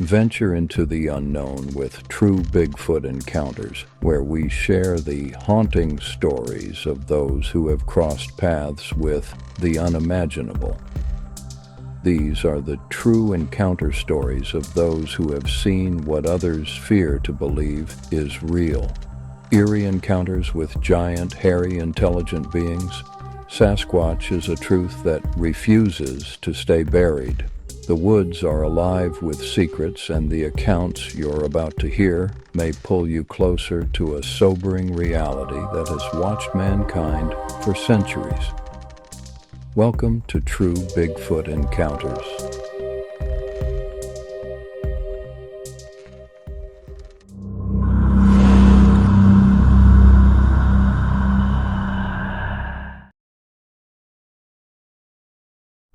Venture into the unknown with True Bigfoot Encounters, where we share the haunting stories of those who have crossed paths with the unimaginable. These are the true encounter stories of those who have seen what others fear to believe is real. Eerie encounters with giant, hairy, intelligent beings. Sasquatch is a truth that refuses to stay buried. The woods are alive with secrets, and the accounts you're about to hear may pull you closer to a sobering reality that has watched mankind for centuries. Welcome to True Bigfoot Encounters.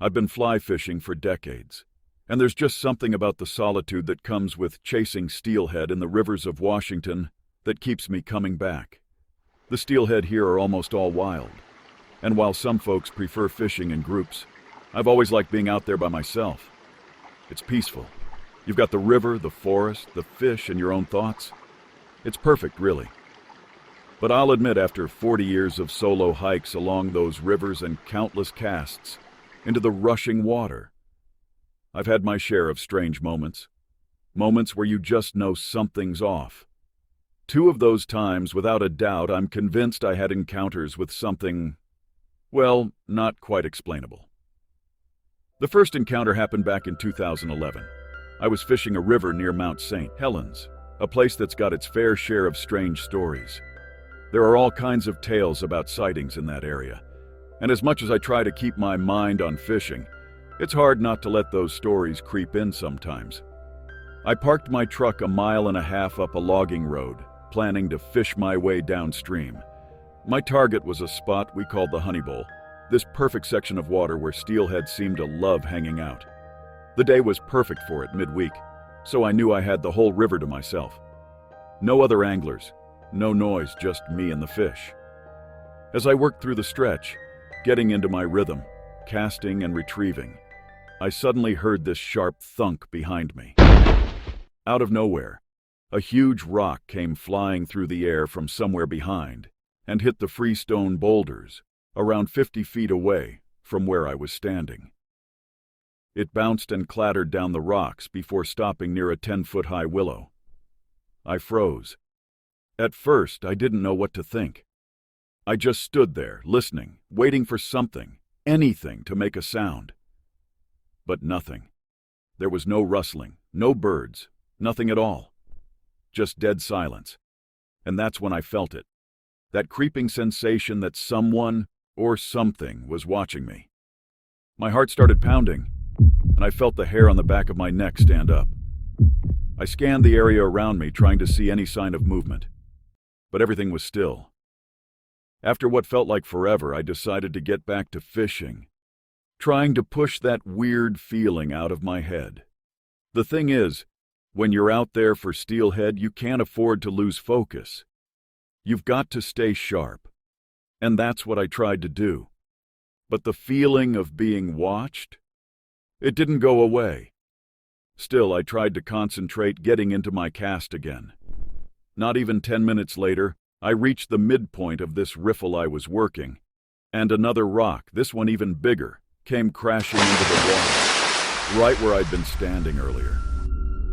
I've been fly fishing for decades, and there's just something about the solitude that comes with chasing steelhead in the rivers of Washington that keeps me coming back. The steelhead here are almost all wild, and while some folks prefer fishing in groups, I've always liked being out there by myself. It's peaceful. You've got the river, the forest, the fish, and your own thoughts. It's perfect, really. But I'll admit, after 40 years of solo hikes along those rivers and countless casts into the rushing water, I've had my share of strange moments. Moments where you just know something's off. Two of those times, without a doubt, I'm convinced I had encounters with something, well, not quite explainable. The first encounter happened back in 2011. I was fishing a river near Mount St. Helens, a place that's got its fair share of strange stories. There are all kinds of tales about sightings in that area, and as much as I try to keep my mind on fishing, it's hard not to let those stories creep in sometimes. I parked my truck 1.5 miles up a logging road, planning to fish my way downstream. My target was a spot we called the Honey Bowl, this perfect section of water where steelhead seemed to love hanging out. The day was perfect for it, midweek, so I knew I had the whole river to myself. No other anglers, no noise, just me and the fish. As I worked through the stretch, getting into my rhythm, casting and retrieving, I suddenly heard this sharp thunk behind me. Out of nowhere, a huge rock came flying through the air from somewhere behind and hit the freestone boulders around 50 feet away from where I was standing. It bounced and clattered down the rocks before stopping near a 10-foot-high willow. I froze. At first, I didn't know what to think. I just stood there, listening, waiting for something, anything to make a sound. But nothing. There was no rustling, no birds, nothing at all. Just dead silence. And that's when I felt it. That creeping sensation that someone or something was watching me. My heart started pounding, and I felt the hair on the back of my neck stand up. I scanned the area around me, trying to see any sign of movement. But everything was still. After what felt like forever, I decided to get back to fishing, trying to push that weird feeling out of my head. The thing is, when you're out there for steelhead, you can't afford to lose focus. You've got to stay sharp. And that's what I tried to do. But the feeling of being watched, it didn't go away. Still, I tried to concentrate, getting into my cast again. Not even 10 minutes later, I reached the midpoint of this riffle I was working, and another rock, this one even bigger, came crashing into the water, right where I'd been standing earlier.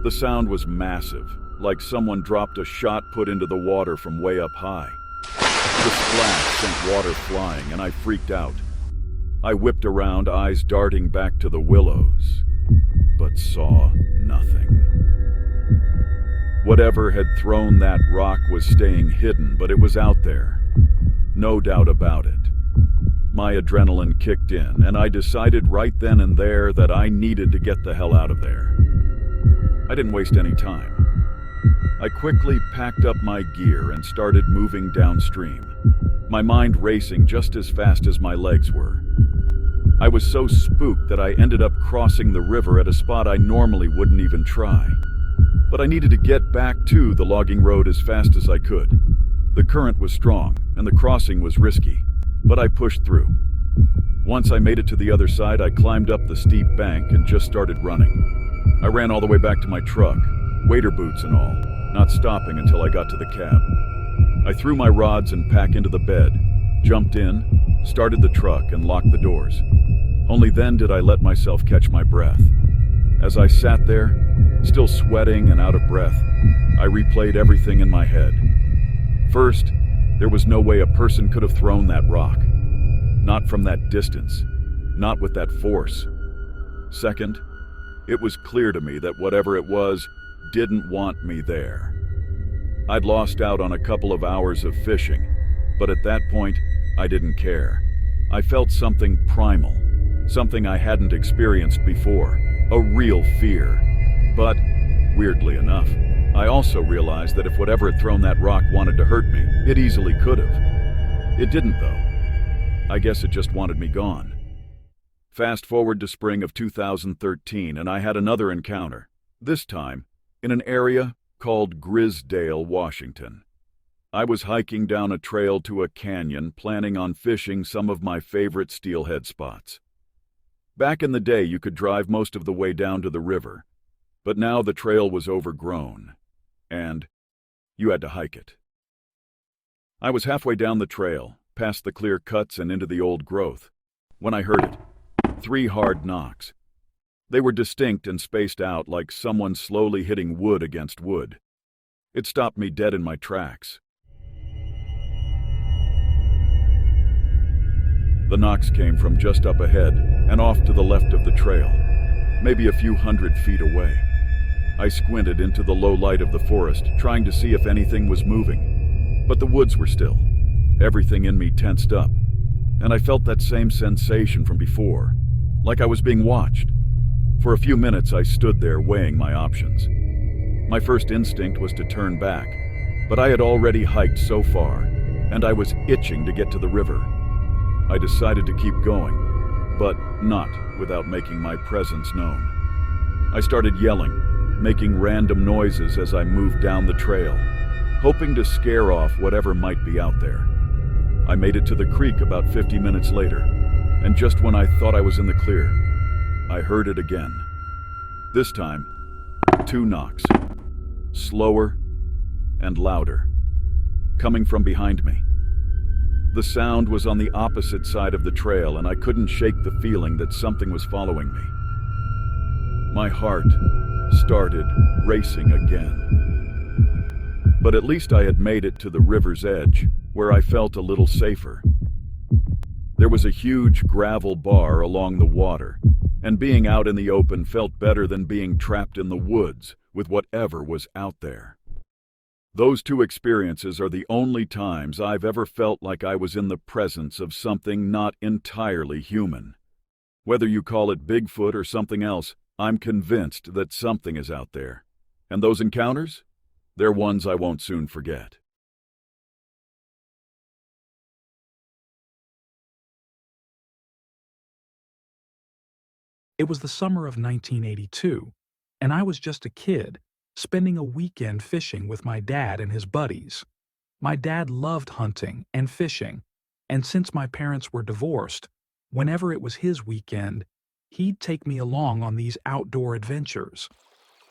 The sound was massive, like someone dropped a shot put into the water from way up high. The splash sent water flying, and I freaked out. I whipped around, eyes darting back to the willows, but saw nothing. Whatever had thrown that rock was staying hidden, but it was out there. No doubt about it. My adrenaline kicked in, and I decided right then and there that I needed to get the hell out of there. I didn't waste any time. I quickly packed up my gear and started moving downstream, my mind racing just as fast as my legs were. I was so spooked that I ended up crossing the river at a spot I normally wouldn't even try. But I needed to get back to the logging road as fast as I could. The current was strong, and the crossing was risky, but I pushed through. Once I made it to the other side, I climbed up the steep bank and just started running. I ran all the way back to my truck, waiter boots and all, not stopping until I got to the cab. I threw my rods and pack into the bed, jumped in, started the truck, and locked the doors. Only then did I let myself catch my breath. As I sat there, still sweating and out of breath, I replayed everything in my head. First, there was no way a person could have thrown that rock. Not from that distance, not with that force. Second, it was clear to me that whatever it was didn't want me there. I'd lost out on a couple of hours of fishing, but at that point, I didn't care. I felt something primal, something I hadn't experienced before, a real fear. But, weirdly enough, I also realized that if whatever had thrown that rock wanted to hurt me, it easily could have. It didn't, though. I guess it just wanted me gone. Fast forward to spring of 2013, and I had another encounter, this time in an area called Grisdale, Washington. I was hiking down a trail to a canyon, planning on fishing some of my favorite steelhead spots. Back in the day, you could drive most of the way down to the river, but now the trail was overgrown, and you had to hike it. I was halfway down the trail, past the clear cuts and into the old growth, when I heard it. 3 hard knocks. They were distinct and spaced out like someone slowly hitting wood against wood. It stopped me dead in my tracks. The knocks came from just up ahead and off to the left of the trail, maybe a few hundred feet away. I squinted into the low light of the forest, trying to see if anything was moving, but the woods were still. Everything in me tensed up, and I felt that same sensation from before, like I was being watched. For a few minutes, I stood there weighing my options. My first instinct was to turn back, but I had already hiked so far, and I was itching to get to the river. I decided to keep going, but not without making my presence known. I started yelling, making random noises as I moved down the trail, hoping to scare off whatever might be out there. I made it to the creek about 50 minutes later, and just when I thought I was in the clear, I heard it again. This time, 2 knocks, slower and louder, coming from behind me. The sound was on the opposite side of the trail, and I couldn't shake the feeling that something was following me. My heart started racing again. But at least I had made it to the river's edge, where I felt a little safer. There was a huge gravel bar along the water, and being out in the open felt better than being trapped in the woods with whatever was out there. Those 2 experiences are the only times I've ever felt like I was in the presence of something not entirely human. Whether you call it Bigfoot or something else, I'm convinced that something is out there. And those encounters? They're ones I won't soon forget. It was the summer of 1982, and I was just a kid, spending a weekend fishing with my dad and his buddies. My dad loved hunting and fishing, and since my parents were divorced, whenever it was his weekend, he'd take me along on these outdoor adventures.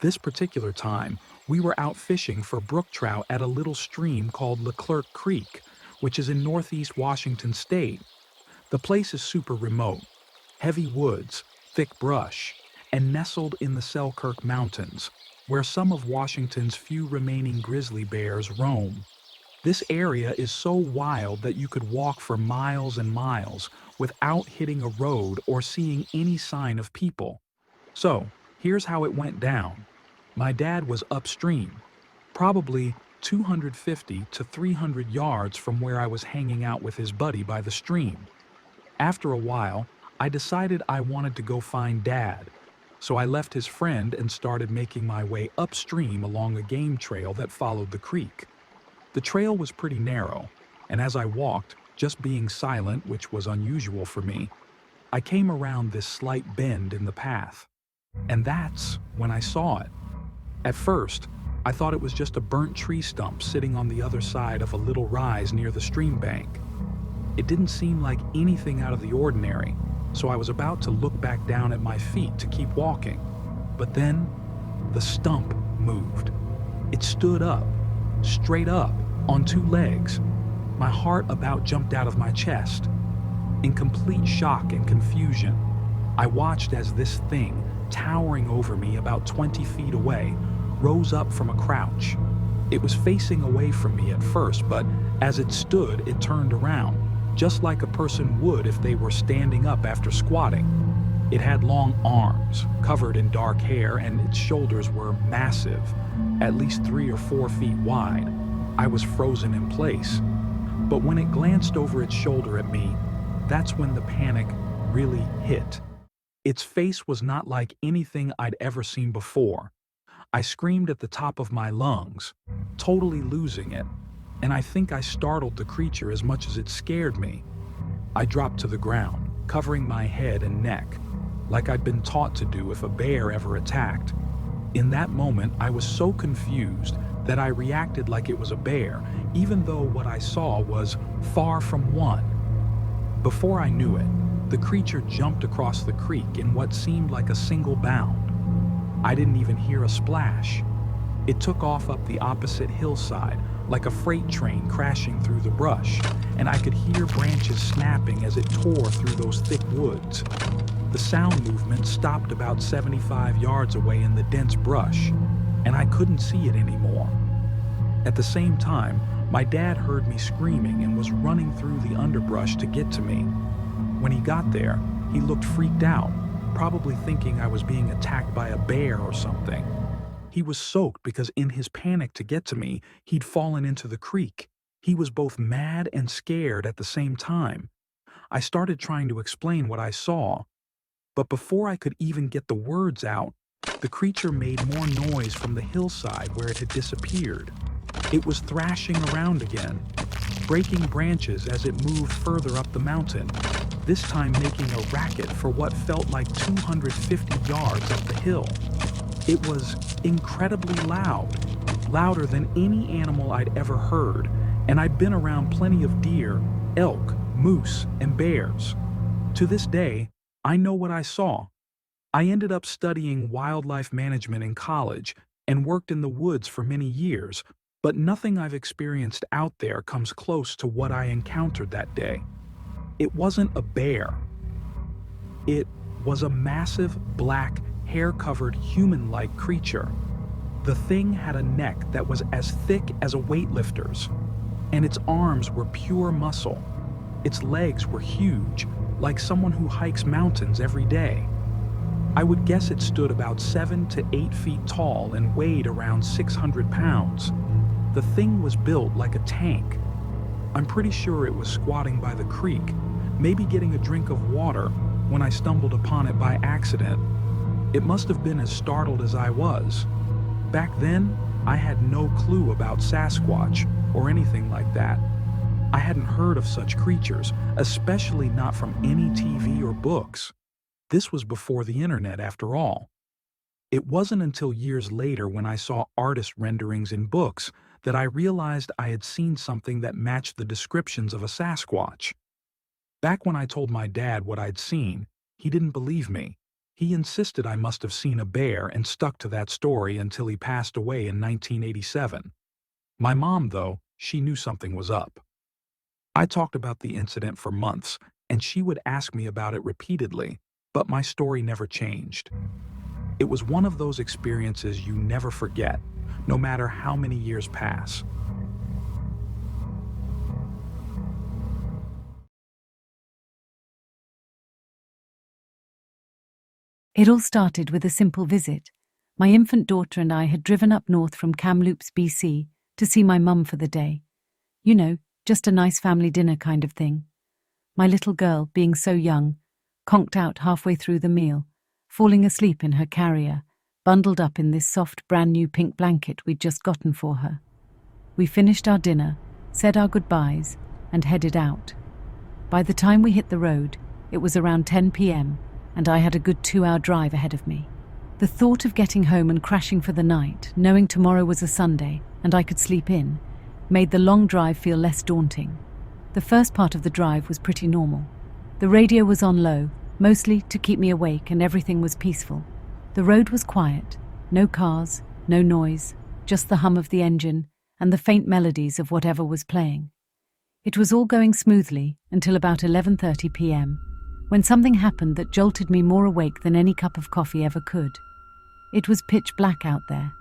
This particular time, we were out fishing for brook trout at a little stream called Leclerc Creek, which is in northeast Washington state. The place is super remote, heavy woods, thick brush, and nestled in the Selkirk Mountains, where some of Washington's few remaining grizzly bears roam. This area is so wild that you could walk for miles and miles without hitting a road or seeing any sign of people. So, here's how it went down. My dad was upstream, probably 250 to 300 yards from where I was hanging out with his buddy by the stream. After a while, I decided I wanted to go find Dad, so I left his friend and started making my way upstream along a game trail that followed the creek. The trail was pretty narrow, and as I walked, just being silent, which was unusual for me, I came around this slight bend in the path. And that's when I saw it. At first, I thought it was just a burnt tree stump sitting on the other side of a little rise near the stream bank. It didn't seem like anything out of the ordinary, so I was about to look back down at my feet to keep walking. But then, the stump moved. It stood up, straight up, on two legs. My heart about jumped out of my chest. In complete shock and confusion, I watched as this thing, towering over me about 20 feet away, rose up from a crouch. It was facing away from me at first, but as it stood, it turned around, just like a person would if they were standing up after squatting. It had long arms, covered in dark hair, and its shoulders were massive, at least 3 or 4 feet wide. I was frozen in place. But when it glanced over its shoulder at me, that's when the panic really hit. Its face was not like anything I'd ever seen before. I screamed at the top of my lungs, totally losing it, and I think I startled the creature as much as it scared me. I dropped to the ground, covering my head and neck, like I'd been taught to do if a bear ever attacked. In that moment, I was so confused that I reacted like it was a bear, even though what I saw was far from one. Before I knew it, the creature jumped across the creek in what seemed like a single bound. I didn't even hear a splash. It took off up the opposite hillside, like a freight train crashing through the brush, and I could hear branches snapping as it tore through those thick woods. The sound movement stopped about 75 yards away in the dense brush, and I couldn't see it anymore. At the same time, my dad heard me screaming and was running through the underbrush to get to me. When he got there, he looked freaked out, probably thinking I was being attacked by a bear or something. He was soaked because in his panic to get to me, he'd fallen into the creek. He was both mad and scared at the same time. I started trying to explain what I saw, but before I could even get the words out, the creature made more noise from the hillside where it had disappeared. It was thrashing around again, breaking branches as it moved further up the mountain, this time making a racket for what felt like 250 yards up the hill. It was incredibly loud, louder than any animal I'd ever heard, and I'd been around plenty of deer, elk, moose, and bears. To this day, I know what I saw. I ended up studying wildlife management in college and worked in the woods for many years, but nothing I've experienced out there comes close to what I encountered that day. It wasn't a bear. It was a massive, black, hair-covered, human-like creature. The thing had a neck that was as thick as a weightlifter's, and its arms were pure muscle. Its legs were huge, like someone who hikes mountains every day. I would guess it stood about 7 to 8 feet tall and weighed around 600 pounds. The thing was built like a tank. I'm pretty sure it was squatting by the creek, maybe getting a drink of water, when I stumbled upon it by accident. It must have been as startled as I was. Back then, I had no clue about Sasquatch or anything like that. I hadn't heard of such creatures, especially not from any TV or books. This was before the internet, after all. It wasn't until years later when I saw artist renderings in books that I realized I had seen something that matched the descriptions of a Sasquatch. Back when I told my dad what I'd seen, he didn't believe me. He insisted I must have seen a bear and stuck to that story until he passed away in 1987. My mom, though, she knew something was up. I talked about the incident for months, and she would ask me about it repeatedly, but my story never changed. It was one of those experiences you never forget, no matter how many years pass. It all started with a simple visit. My infant daughter and I had driven up north from Kamloops, BC, to see my mum for the day. You know, just a nice family dinner kind of thing. My little girl, being so young, conked out halfway through the meal, falling asleep in her carrier, bundled up in this soft, brand-new pink blanket we'd just gotten for her. We finished our dinner, said our goodbyes, and headed out. By the time we hit the road, it was around 10 p.m., and I had a good 2-hour drive ahead of me. The thought of getting home and crashing for the night, knowing tomorrow was a Sunday and I could sleep in, made the long drive feel less daunting. The first part of the drive was pretty normal. The radio was on low, mostly to keep me awake, and everything was peaceful. The road was quiet, No cars, no noise, just the hum of the engine and the faint melodies of whatever was playing. It was all going smoothly until about 11:30 p.m., when something happened that jolted me more awake than any cup of coffee ever could. It was pitch black out there.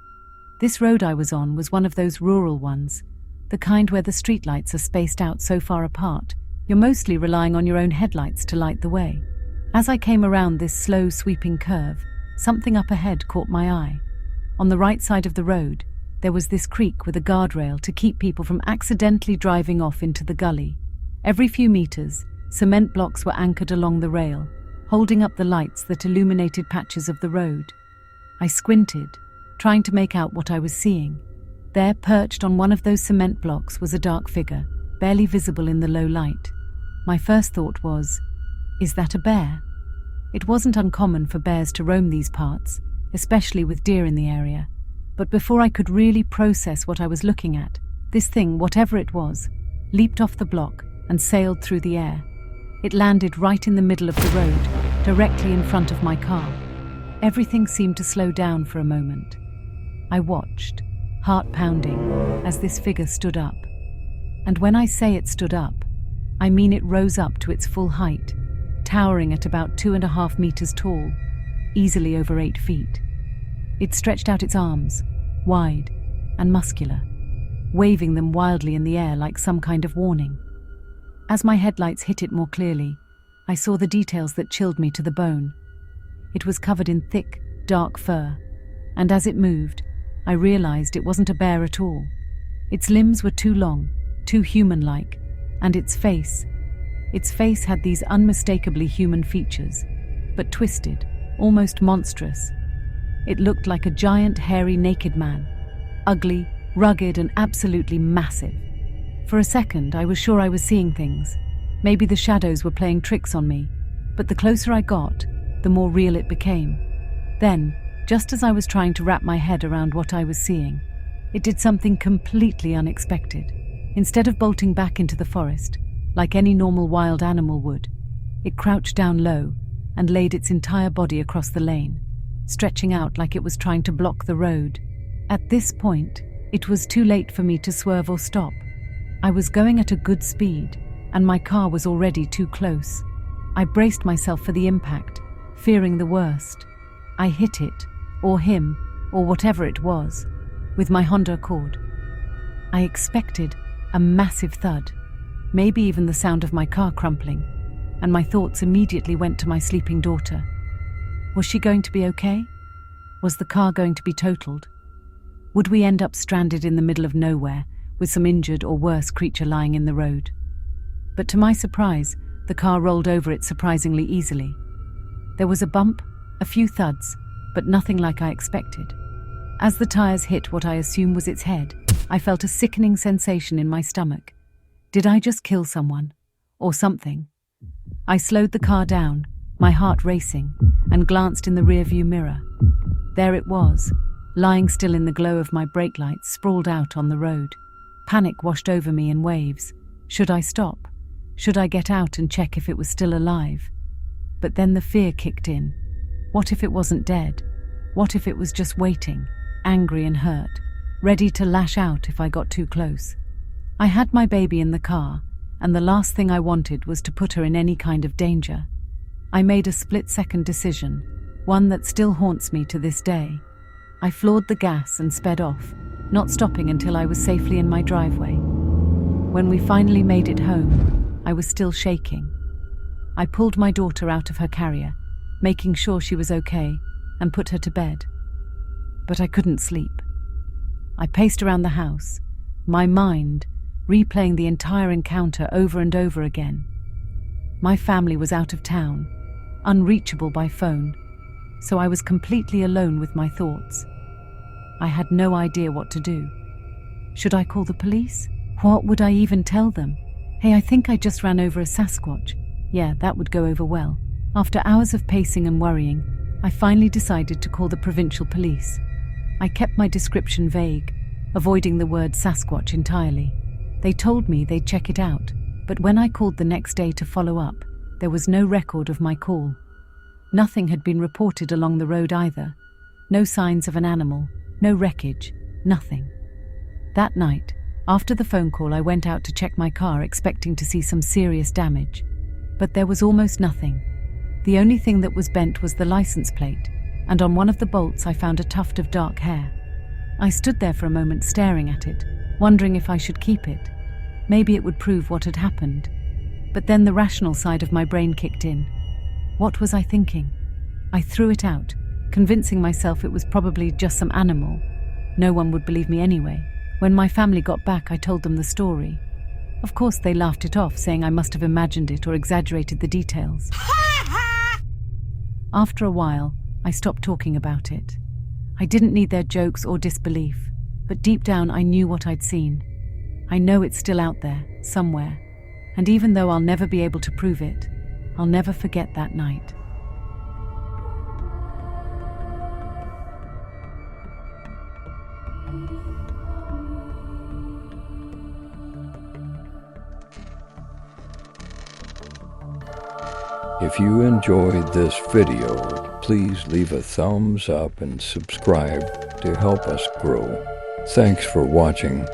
This road I was on was one of those rural ones, the kind where the streetlights are spaced out so far apart, you're mostly relying on your own headlights to light the way. As I came around this slow, sweeping curve, something up ahead caught my eye. On the right side of the road, there was this creek with a guardrail to keep people from accidentally driving off into the gully. Every few meters, cement blocks were anchored along the rail, holding up the lights that illuminated patches of the road. I squinted, trying to make out what I was seeing. There, perched on one of those cement blocks, was a dark figure, barely visible in the low light. My first thought was, is that a bear? It wasn't uncommon for bears to roam these parts, especially with deer in the area. But before I could really process what I was looking at, this thing, whatever it was, leaped off the block and sailed through the air. It landed right in the middle of the road, directly in front of my car. Everything seemed to slow down for a moment. I watched, heart pounding, as this figure stood up. And when I say it stood up, I mean it rose up to its full height, towering at about 2.5 meters tall, easily over 8 feet. It stretched out its arms, wide and muscular, waving them wildly in the air like some kind of warning. As my headlights hit it more clearly, I saw the details that chilled me to the bone. It was covered in thick, dark fur, and as it moved, I realized it wasn't a bear at all. Its limbs were too long, too human-like, and its face had these unmistakably human features, but twisted, almost monstrous. It looked like a giant, hairy, naked man, ugly, rugged, and absolutely massive. For a second, I was sure I was seeing things. Maybe the shadows were playing tricks on me, but the closer I got, the more real it became. Then, just as I was trying to wrap my head around what I was seeing, it did something completely unexpected. Instead of bolting back into the forest, like any normal wild animal would, it crouched down low and laid its entire body across the lane, stretching out like it was trying to block the road. At this point, it was too late for me to swerve or stop. I was going at a good speed, and my car was already too close. I braced myself for the impact, fearing the worst. I hit it, or him, or whatever it was, with my Honda Accord. I expected a massive thud, maybe even the sound of my car crumpling, and my thoughts immediately went to my sleeping daughter. Was she going to be okay? Was the car going to be totaled? Would we end up stranded in the middle of nowhere, with some injured or worse creature lying in the road? But to my surprise, the car rolled over it surprisingly easily. There was a bump, a few thuds, but nothing like I expected. As the tires hit what I assume was its head, I felt a sickening sensation in my stomach. Did I just kill someone? Or something? I slowed the car down, my heart racing, and glanced in the rearview mirror. There it was, lying still in the glow of my brake lights, sprawled out on the road. Panic washed over me in waves. Should I stop? Should I get out and check if it was still alive? But then the fear kicked in. What if it wasn't dead? What if it was just waiting, angry and hurt, ready to lash out if I got too close? I had my baby in the car, and the last thing I wanted was to put her in any kind of danger. I made a split-second decision, one that still haunts me to this day. I floored the gas and sped off, not stopping until I was safely in my driveway. When we finally made it home, I was still shaking. I pulled my daughter out of her carrier, making sure she was okay, and put her to bed. But I couldn't sleep. I paced around the house, my mind replaying the entire encounter over and over again. My family was out of town, unreachable by phone, so I was completely alone with my thoughts. I had no idea what to do. Should I call the police? What would I even tell them? Hey, I think I just ran over a Sasquatch. Yeah, that would go over well. After hours of pacing and worrying, I finally decided to call the provincial police. I kept my description vague, avoiding the word Sasquatch entirely. They told me they'd check it out, but when I called the next day to follow up, there was no record of my call. Nothing had been reported along the road either. No signs of an animal, no wreckage, nothing. That night, after the phone call, I went out to check my car expecting to see some serious damage. But there was almost nothing. The only thing that was bent was the license plate, and on one of the bolts I found a tuft of dark hair. I stood there for a moment staring at it, wondering if I should keep it. Maybe it would prove what had happened. But then the rational side of my brain kicked in. What was I thinking? I threw it out, convincing myself it was probably just some animal. No one would believe me anyway. When my family got back, I told them the story. Of course, they laughed it off, saying I must have imagined it or exaggerated the details. After a while, I stopped talking about it. I didn't need their jokes or disbelief, but deep down I knew what I'd seen. I know it's still out there, somewhere, and even though I'll never be able to prove it, I'll never forget that night. If you enjoyed this video, please leave a thumbs up and subscribe to help us grow. Thanks for watching.